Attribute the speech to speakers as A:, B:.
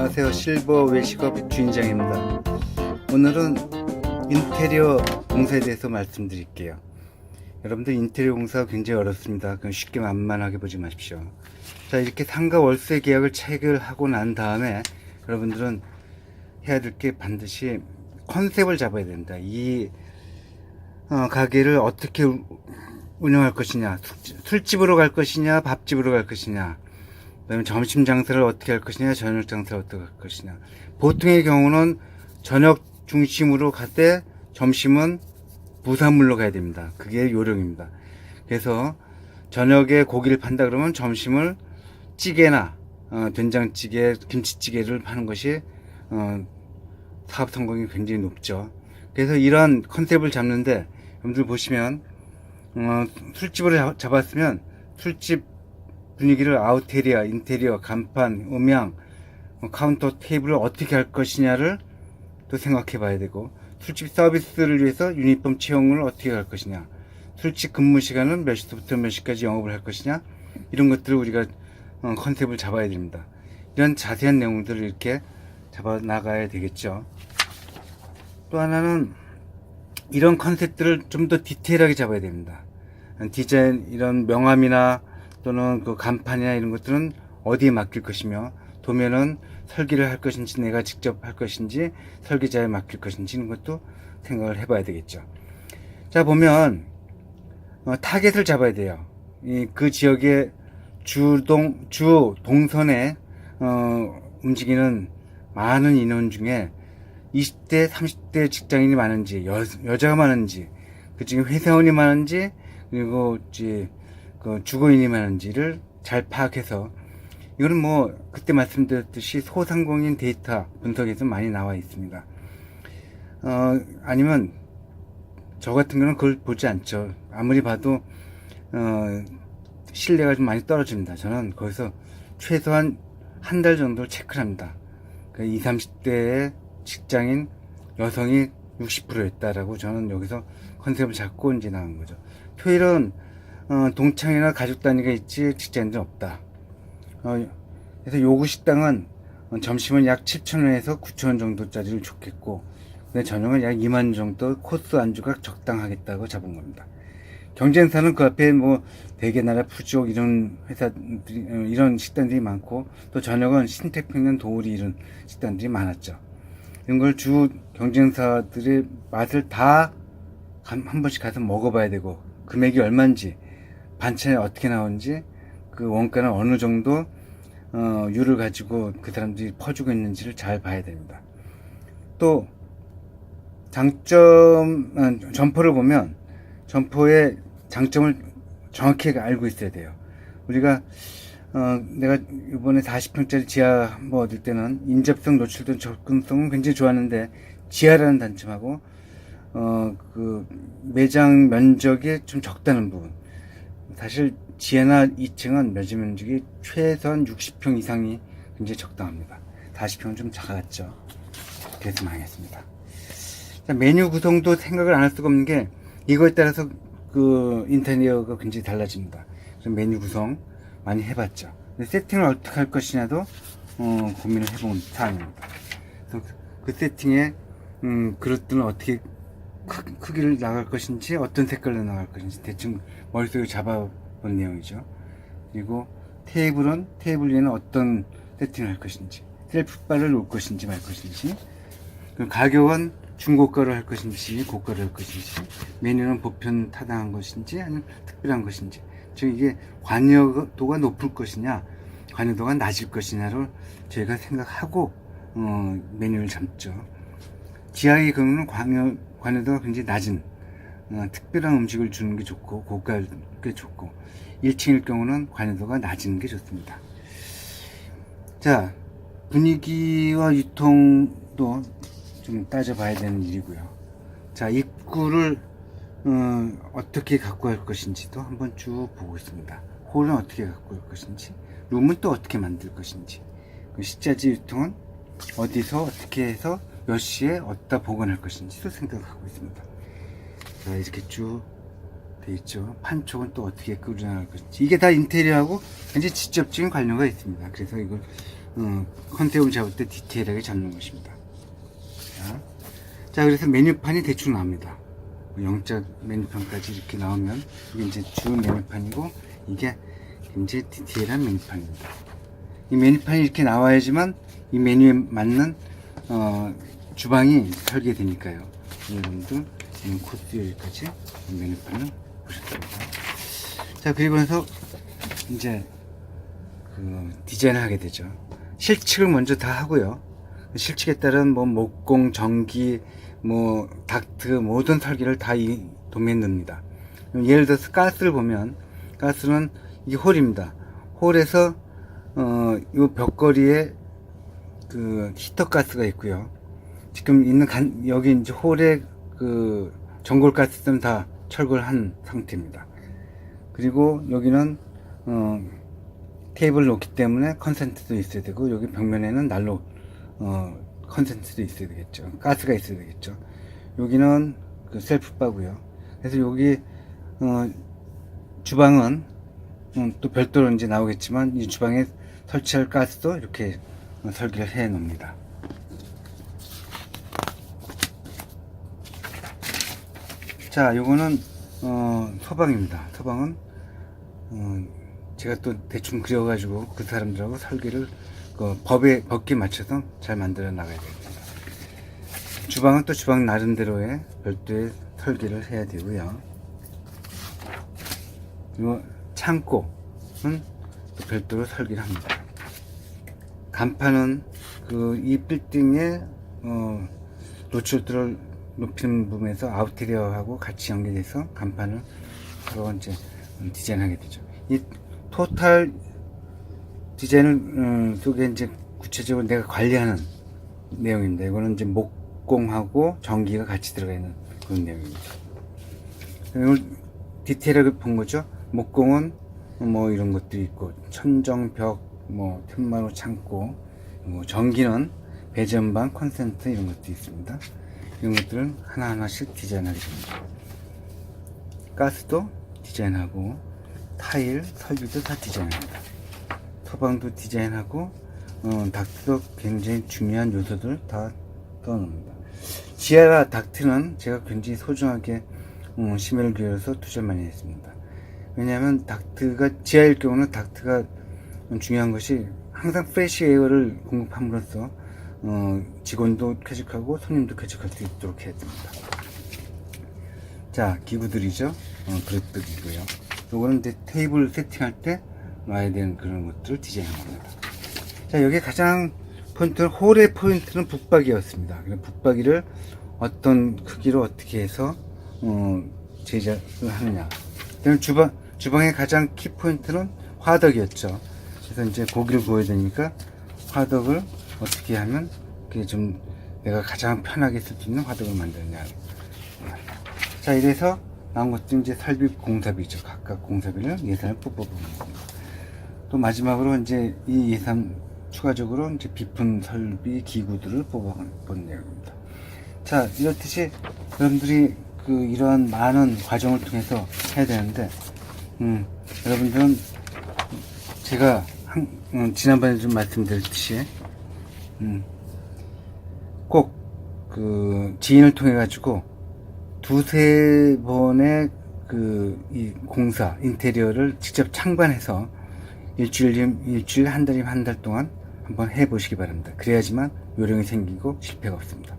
A: 안녕하세요. 실버 외식업 주인장입니다. 오늘은 인테리어 공사에 대해서 말씀드릴게요. 여러분들 인테리어 공사가 굉장히 어렵습니다. 그냥 쉽게 만만하게 보지 마십시오. 자, 이렇게 상가 월세 계약을 체결하고 난 다음에 여러분들은 해야 될 게 반드시 컨셉을 잡아야 된다. 이 가게를 어떻게 운영할 것이냐, 술집으로 갈 것이냐, 밥집으로 갈 것이냐, 그다음에 점심 장사를 어떻게 할 것이냐, 저녁 장사를 어떻게 할 것이냐. 보통의 경우는 저녁 중심으로 갈 때 점심은 부산물로 가야 됩니다. 그게 요령입니다. 그래서 저녁에 고기를 판다 그러면 점심을 찌개나 된장찌개, 김치찌개를 파는 것이 사업 성공이 굉장히 높죠. 그래서 이런 컨셉을 잡는데 여러분들 보시면 술집을 잡았으면 술집 분위기를 아웃테리어, 인테리어, 간판, 음향, 카운터, 테이블을 어떻게 할 것이냐를 또 생각해 봐야 되고, 술집 서비스를 위해서 유니폼 채용을 어떻게 할 것이냐, 술집 근무 시간은 몇 시부터 몇 시까지 영업을 할 것이냐, 이런 것들을 우리가 컨셉을 잡아야 됩니다. 이런 자세한 내용들을 이렇게 잡아 나가야 되겠죠. 또 하나는 이런 컨셉들을 좀 더 디테일하게 잡아야 됩니다. 디자인, 이런 명암이나 또는 그 간판이나 이런 것들은 어디에 맡길 것이며, 도면은 설계를 할 것인지 내가 직접 할 것인지 설계자에 맡길 것인지 이런 것도 생각을 해봐야 되겠죠. 자, 보면 타겟을 잡아야 돼요. 그 지역의 주 동선에 움직이는 많은 인원 중에 20대, 30대 직장인이 많은지, 여자가 많은지, 그 중에 회사원이 많은지, 그리고 그 주거인이 많은지를 잘 파악해서, 이거는 뭐 그때 말씀드렸듯이 소상공인 데이터 분석에서 많이 나와 있습니다. 아니면 저 같은 경우는 그걸 보지 않죠. 아무리 봐도 신뢰가 좀 많이 떨어집니다. 저는 거기서 최소한 한 달 정도 체크를 합니다. 그 20, 30대의 직장인 여성이 60%였다라고 저는 여기서 컨셉을 잡고 이제 나간 거죠. 토요일은 동창이나 가족 단위가 있지 직장인들은 없다. 그래서 요구 식당은 점심은 약 7,000원에서 9,000원 정도짜리를 좋겠고, 근데 저녁은 약 2만 정도 코스 안주가 적당하겠다고 잡은 겁니다. 경쟁사는 그 앞에 뭐 대게나라, 푸주옥 이런 회사들이, 이런 식당들이 많고, 또 저녁은 신태평양, 도우리 이런 식당들이 많았죠. 이런 걸 주 경쟁사들의 맛을 다 한 번씩 가서 먹어봐야 되고, 금액이 얼마인지, 반찬이 어떻게 나오는지, 그 원가는 어느 정도 율을 가지고 그 사람들이 퍼주고 있는지를 잘 봐야 됩니다. 또 점포를 보면 점포의 장점을 정확히 알고 있어야 돼요. 우리가 내가 이번에 40평짜리 지하 뭐 얻을 때는 인접성, 노출도, 접근성은 굉장히 좋았는데, 지하라는 단점하고 그 매장 면적이 좀 적다는 부분. 사실 지하나 2층은 매장 면적이 최소한 60평 이상이 굉장히 적당합니다. 40평은 좀 작았죠. 그래서 망했습니다. 자, 메뉴 구성도 생각을 안 할 수가 없는 게, 이거에 따라서 그 인테리어가 굉장히 달라집니다. 그래서 메뉴 구성 많이 해봤죠. 근데 세팅을 어떻게 할 것이냐도 고민을 해본 사안입니다. 그래서 그 세팅에 그릇들은 어떻게 크기를 나갈 것인지, 어떤 색깔로 나갈 것인지 대충 머릿속에 잡아본 내용이죠. 그리고 테이블은 테이블 위에는 어떤 세팅을 할 것인지, 셀프바를 놓을 것인지 말 것인지, 가격은 중고가로 할 것인지 고가로 할 것인지, 메뉴는 보편 타당한 것인지 아니면 특별한 것인지, 즉 이게 관여도가 높을 것이냐 관여도가 낮을 것이냐를 저희가 생각하고 메뉴를 잡죠. 지하의 경우는 관여도가 굉장히 낮은 특별한 음식을 주는 게 좋고, 고가일 게 좋고, 1층일 경우는 관여도가 낮은 게 좋습니다. 자, 분위기와 유통도 좀 따져봐야 되는 일이고요. 자, 입구를 어떻게 갖고 갈 것인지도 한번 쭉 보고 있습니다. 홀은 어떻게 갖고 갈 것인지, 룸은 또 어떻게 만들 것인지, 식자재 유통은 어디서 어떻게 해서 몇 시에 어디다 보관할 것인지도 생각하고 있습니다. 자, 이렇게 쭉 돼 있죠. 판촉은 또 어떻게 꾸려나갈 것인지, 이게 다 인테리어하고 굉장히 직접적인 관련가 있습니다. 그래서 이걸 컨셉을 잡을 때 디테일하게 잡는 것입니다. 자, 그래서 메뉴판이 대충 나옵니다. 영작 메뉴판까지 이렇게 나오면 이게 이제 주 메뉴판이고, 이게 굉장히 디테일한 메뉴판입니다. 이 메뉴판이 이렇게 나와야지만 이 메뉴에 맞는 주방이 설계되니까요. 여러분들 코스 요리까지 메뉴판을 보셨습니다. 자, 그리고 나서 이제 디자인을 하게 되죠. 실측을 먼저 다 하고요. 실측에 따른 뭐 목공, 전기, 뭐 닥트 모든 설계를 다 이 도면에 넣습니다. 예를 들어서 가스를 보면, 가스는 이 홀입니다. 홀에서 이 벽걸이에 그 히터 가스가 있고요. 지금 있는 여기 이제 홀에 그 전골 가스는 다 철거를 한 상태입니다. 그리고 여기는 테이블을 놓기 때문에 컨센트도 있어야 되고, 여기 벽면에는 난로 컨센트도 있어야 되겠죠. 가스가 있어야 되겠죠. 여기는 그 셀프바고요. 그래서 여기 주방은 또 별도로 이제 나오겠지만, 이 주방에 설치할 가스도 이렇게 설계를 해 놓습니다. 자, 요거는 소방입니다. 소방은 제가 또 대충 그려가지고 그 사람들하고 설계를 법에 맞춰서 잘 만들어 나가야 됩니다. 주방은 또 주방 나름대로의 별도의 설계를 해야 되고요. 그리고 창고는 또 별도로 설계를 합니다. 간판은 이 빌딩의 노출도를 높이는 부분에서 아웃테리어하고 같이 연결해서 간판을 서로 이제 디자인하게 되죠. 이 토탈 디자인을 속에 이제 구체적으로 내가 관리하는 내용입니다. 이거는 이제 목공하고 전기가 같이 들어가 있는 그런 내용입니다. 이걸 디테일하게 본 거죠. 목공은 뭐 이런 것들이 있고, 천정벽, 뭐 틈마루 창고, 뭐 전기는 배전방, 콘센트 이런 것도 있습니다. 이런 것들은 하나하나씩 디자인하게 됩니다. 가스도 디자인하고, 타일, 설비도 다 디자인합니다. 소방도 디자인하고, 닥트도 굉장히 중요한 요소들 다 떠놓습니다. 지하라 닥트는 제가 굉장히 소중하게 심혈을 기울여서 투자 많이 했습니다. 왜냐하면 닥트가, 지하일 경우는 닥트가 중요한 것이 항상 프레시 에어를 공급함으로써 직원도 쾌적하고 손님도 쾌적할 수 있도록 해야 됩니다. 자, 기구들이죠. 그릇들이고요. 요거는 이제 테이블 세팅할 때 놔야 되는 그런 것들을 디자인합니다. 자, 여기 가장 포인트는, 홀의 포인트는 북박이였습니다. 북박이를 어떤 크기로 어떻게 해서 제작을 하느냐. 그다음에 주방의 가장 키 포인트는 화덕이었죠. 그래서 이제 고기를 구워야 되니까 화덕을 어떻게 하면 그게 좀 내가 가장 편하게 쓸 수 있는 화덕을 만드느냐. 자, 이래서 나온 것도 이제 설비 공사비죠. 각각 공사비를 예산을 뽑아보는 겁니다. 또 마지막으로 이제 이 예산 추가적으로 이제 비품 설비 기구들을 뽑아본 내용입니다. 자, 이렇듯이 여러분들이 이러한 많은 과정을 통해서 해야 되는데, 여러분들은 제가 지난번에 좀 말씀드렸듯이 꼭 지인을 통해 가지고 두세 번의 이 공사 인테리어를 직접 창반해서 일주일 한 달이면 한 달 동안 한번 해 보시기 바랍니다. 그래야지만 요령이 생기고 실패가 없습니다.